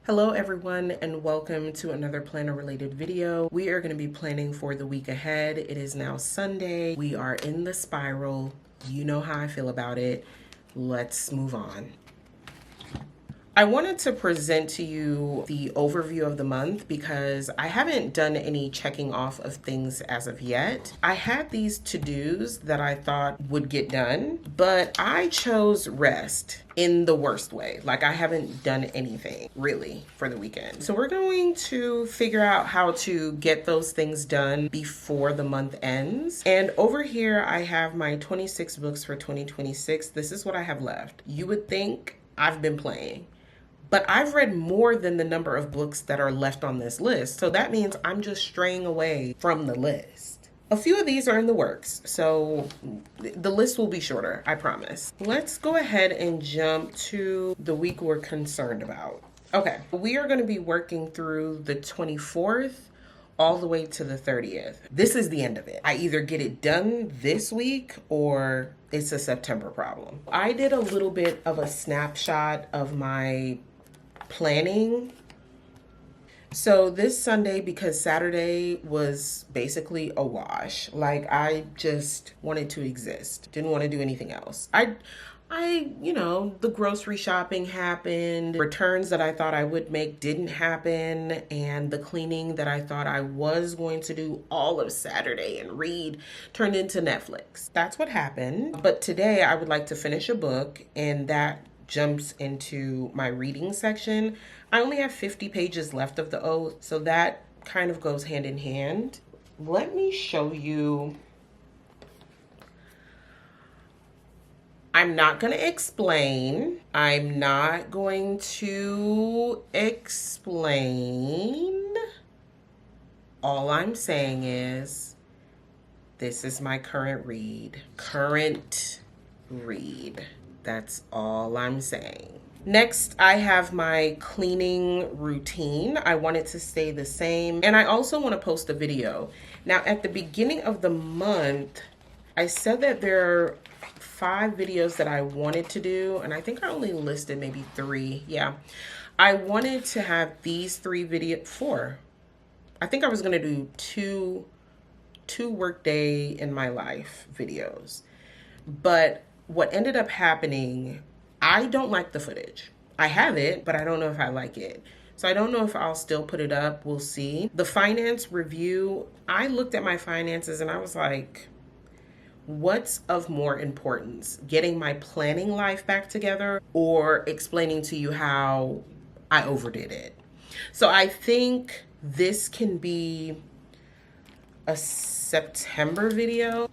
Hello everyone and welcome to another planner related video. We are going to be planning for the week ahead. It is now Sunday. We are in the spiral. You know how I feel about it. Let's move on. I wanted to present to you the overview of the month because I haven't done any checking off of things as of yet. I had these to-dos that I thought would get done, but I chose rest in the worst way. Like I haven't done anything really for the weekend. So we're going to figure out how to get those things done before the month ends. And over here, I have my 26 books for 2026. This is what I have left. You would think I've been playing, but I've read more than the number of books that are left on this list. So that means I'm just straying away from the list. A few of these are in the works, so the list will be shorter, I promise. Let's go ahead and jump to the week we're concerned about. Okay, we are going to be working through the 24th all the way to the 30th. This is the end of it. I either get it done this week or it's a September problem. I did a little bit of a snapshot of my planning. So this Sunday, because Saturday was basically a wash, like I just wanted to exist, didn't want to do anything else. The grocery shopping happened, returns that I thought I would make didn't happen, and the cleaning that I thought I was going to do all of Saturday and read turned into Netflix. That's what happened. But today I would like to finish a book, and that jumps into my reading section. I only have 50 pages left of The Oath, so that kind of goes hand in hand. Let me show you. I'm not going to explain. I'm not going to explain. All I'm saying is this is my current read. Current read. That's all I'm saying. Next, I have my cleaning routine. I want it to stay the same. And I also want to post a video. Now, at the beginning of the month, I said that there are 5 videos that I wanted to do, and I think I only listed maybe 3. Yeah, I wanted to have these 4. I think I was gonna do two workday in my life videos, but what ended up happening, I don't like the footage. I have it, but I don't know if I like it. So I don't know if I'll still put it up. We'll see. The finance review, I looked at my finances and I was like, what's of more importance? Getting my planning life back together or explaining to you how I overdid it? So I think this can be a September video.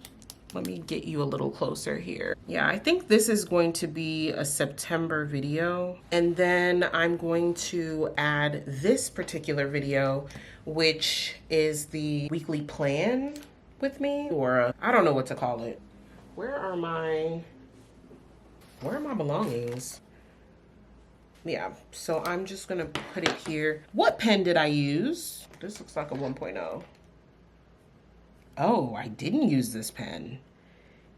Let me get you a little closer here. Yeah, I think this is going to be a September video. And then I'm going to add this particular video, which is the weekly plan with me, or I don't know what to call it. Where are my belongings? Yeah, so I'm just gonna put it here. What pen did I use? This looks like a 1.0. Oh, I didn't use this pen.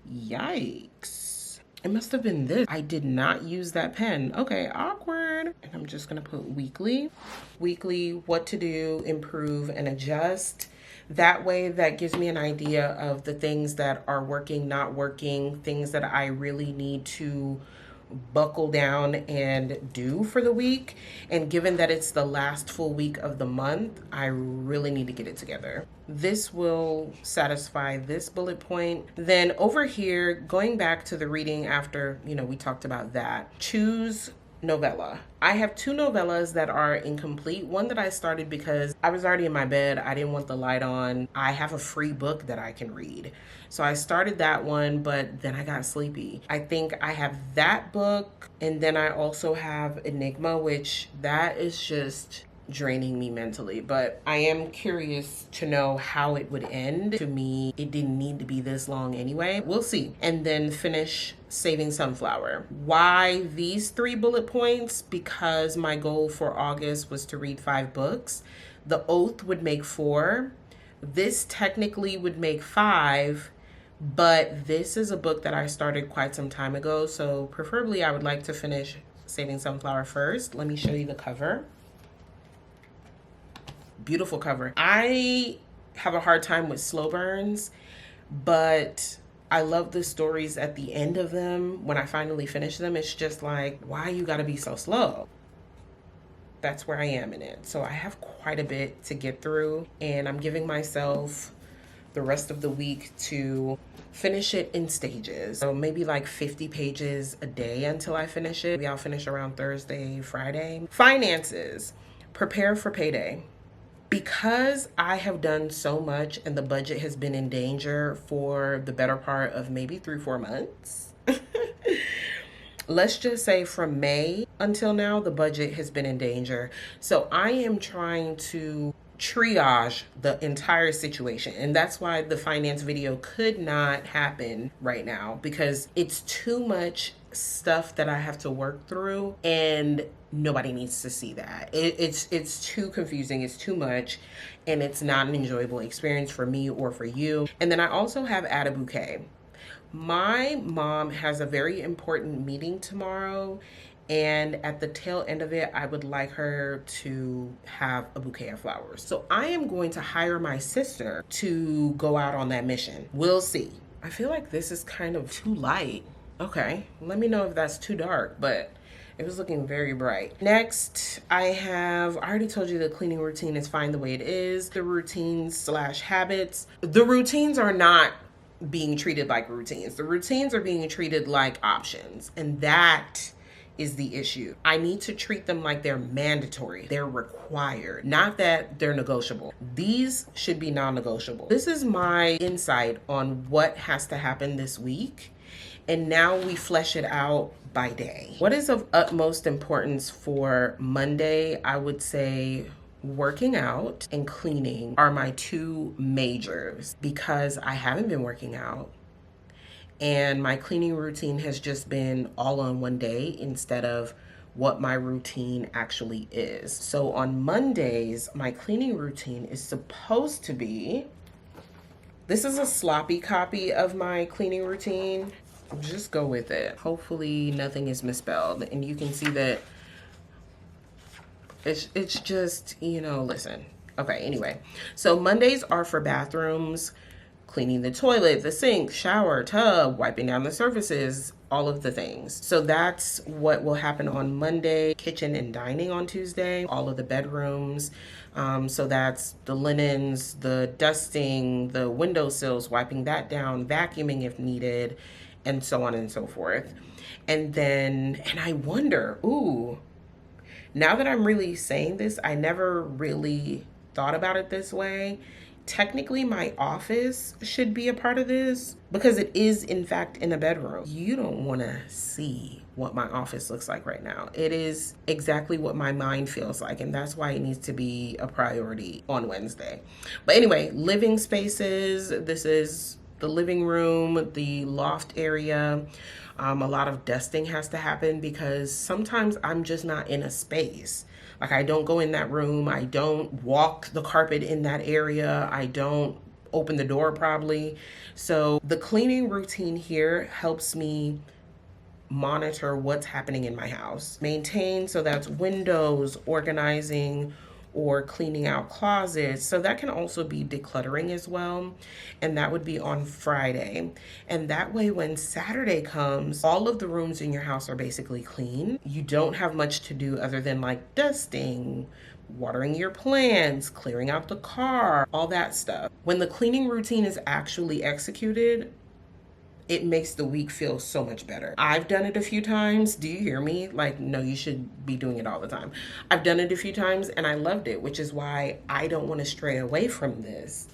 Yikes. It must have been this. I did not use that pen. Okay, awkward. And I'm just gonna put weekly. Weekly, what to do, improve, and adjust. That way, that gives me an idea of the things that are working, not working, things that I really need to buckle down and do for the week. And given that it's the last full week of the month, I really need to get it together. This will satisfy this bullet point. Then over here, going back to the reading after, we talked about that, choose novella. I have 2 novellas that are incomplete. One that I started because I was already in my bed. I didn't want the light on. I have a free book that I can read. So I started that one, but then I got sleepy. I think I have that book. And then I also have Enigma, which that is just draining me mentally, but I am curious to know how it would end. To me, it didn't need to be this long anyway. We'll see. And then finish Saving Sunflower. Why these 3 bullet points? Because my goal for August was to read 5 books. The Oath would make 4. This technically would make 5, but this is a book that I started quite some time ago, so preferably I would like to finish Saving Sunflower first. Let me show you the cover. Beautiful cover. I have a hard time with slow burns, but I love the stories at the end of them. When I finally finish them, it's just like, why you gotta be so slow? That's where I am in it. So I have quite a bit to get through, and I'm giving myself the rest of the week to finish it in stages. So maybe like 50 pages a day until I finish it. Maybe I'll finish around Thursday, Friday. Finances, prepare for payday. Because I have done so much and the budget has been in danger for the better part of maybe 3-4 months. Let's just say from May until now, the budget has been in danger. So I am trying to triage the entire situation. And that's why the finance video could not happen right now, because it's too much stuff that I have to work through and nobody needs to see that. It's too confusing, it's too much, and it's not an enjoyable experience for me or for you. And then I also have Add a Bouquet. My mom has a very important meeting tomorrow, and at the tail end of it, I would like her to have a bouquet of flowers. So I am going to hire my sister to go out on that mission. We'll see. I feel like this is kind of too light. Okay, let me know if that's too dark, but it was looking very bright. Next, I already told you the cleaning routine is fine the way it is. The routines / habits. The routines are not being treated like routines. The routines are being treated like options, and that is the issue. I need to treat them like they're mandatory. They're required, not that they're negotiable. These should be non-negotiable. This is my insight on what has to happen this week, and now we flesh it out by day. What is of utmost importance for Monday? I would say working out and cleaning are my two majors, because I haven't been working out and my cleaning routine has just been all on one day instead of what my routine actually is. So on Mondays, my cleaning routine is supposed to be, this is a sloppy copy of my cleaning routine. Just go with it. Hopefully nothing is misspelled, and you can see that it's just, you know, listen. Okay, anyway. So Mondays are for bathrooms, cleaning the toilet, the sink, shower, tub, wiping down the surfaces, all of the things. So that's what will happen on Monday. Kitchen and dining on Tuesday, all of the bedrooms. So that's the linens, the dusting, the windowsills, wiping that down, vacuuming if needed, and so on and so forth. And then, and I wonder, ooh, now that I'm really saying this, I never really thought about it this way. Technically, my office should be a part of this because it is, in fact, in a bedroom. You don't want to see what my office looks like right now. It is exactly what my mind feels like, and that's why it needs to be a priority on Wednesday. But anyway, living spaces. This is the living room, the loft area. A lot of dusting has to happen because sometimes I'm just not in a space. Like, I don't go in that room. I don't walk the carpet in that area. I don't open the door probably. So the cleaning routine here helps me monitor what's happening in my house. Maintain, so that's windows, organizing, or cleaning out closets. So that can also be decluttering as well. And that would be on Friday. And that way, when Saturday comes, all of the rooms in your house are basically clean. You don't have much to do other than like dusting, watering your plants, clearing out the car, all that stuff. When the cleaning routine is actually executed, it makes the week feel so much better. I've done it a few times. Do you hear me? Like, no, you should be doing it all the time. I've done it a few times and I loved it, which is why I don't want to stray away from this.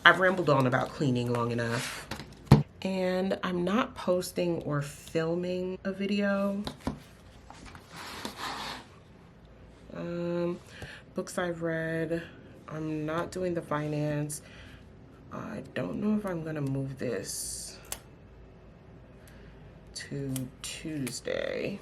I've rambled on about cleaning long enough. And I'm not posting or filming a video. Books I've read. I'm not doing the finance. I don't know if I'm gonna move this to Tuesday.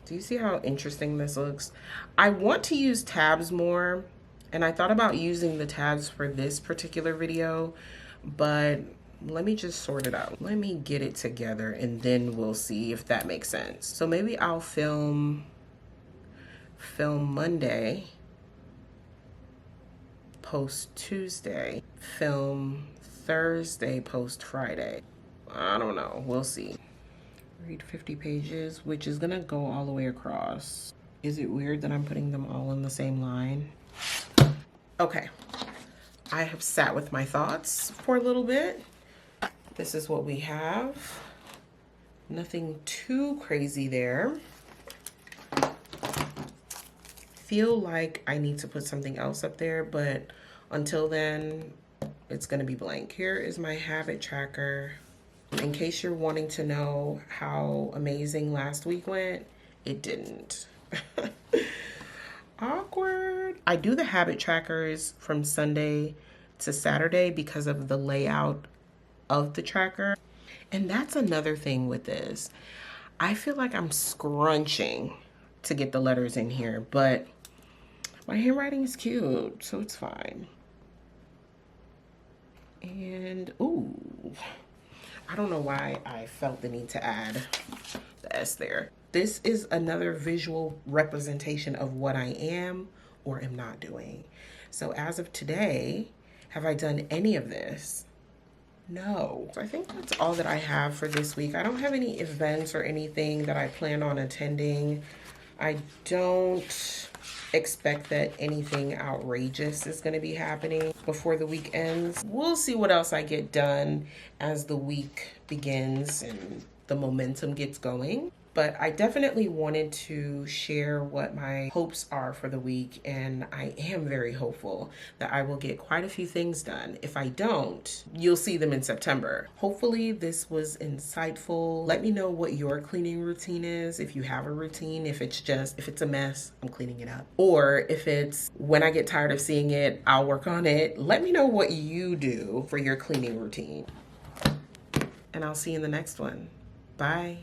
Do you see how interesting this looks? I want to use tabs more, and I thought about using the tabs for this particular video, but let me just sort it out. Let me get it together and then we'll see if that makes sense. So maybe I'll film film Monday, post Tuesday, film Thursday, post Friday. I don't know, we'll see. Read 50 pages, which is gonna go all the way across. Is it weird that I'm putting them all in the same line? Okay, I have sat with my thoughts for a little bit. This is what we have. Nothing too crazy there. Feel like I need to put something else up there, but until then, it's gonna be blank. Here is my habit tracker. In case you're wanting to know how amazing last week went, it didn't. Awkward. I do the habit trackers from Sunday to Saturday because of the layout of the tracker. And that's another thing with this. I feel like I'm scrunching to get the letters in here, but my handwriting is cute, so it's fine. And, ooh, I don't know why I felt the need to add the S there. This is another visual representation of what I am or am not doing. So as of today, have I done any of this? No. So I think that's all that I have for this week. I don't have any events or anything that I plan on attending. I don't expect that anything outrageous is going to be happening before the week ends. We'll see what else I get done as the week begins and the momentum gets going. But I definitely wanted to share what my hopes are for the week, and I am very hopeful that I will get quite a few things done. If I don't, you'll see them in September. Hopefully this was insightful. Let me know what your cleaning routine is, if you have a routine, if it's a mess, I'm cleaning it up. Or if it's when I get tired of seeing it, I'll work on it. Let me know what you do for your cleaning routine. And I'll see you in the next one. Bye.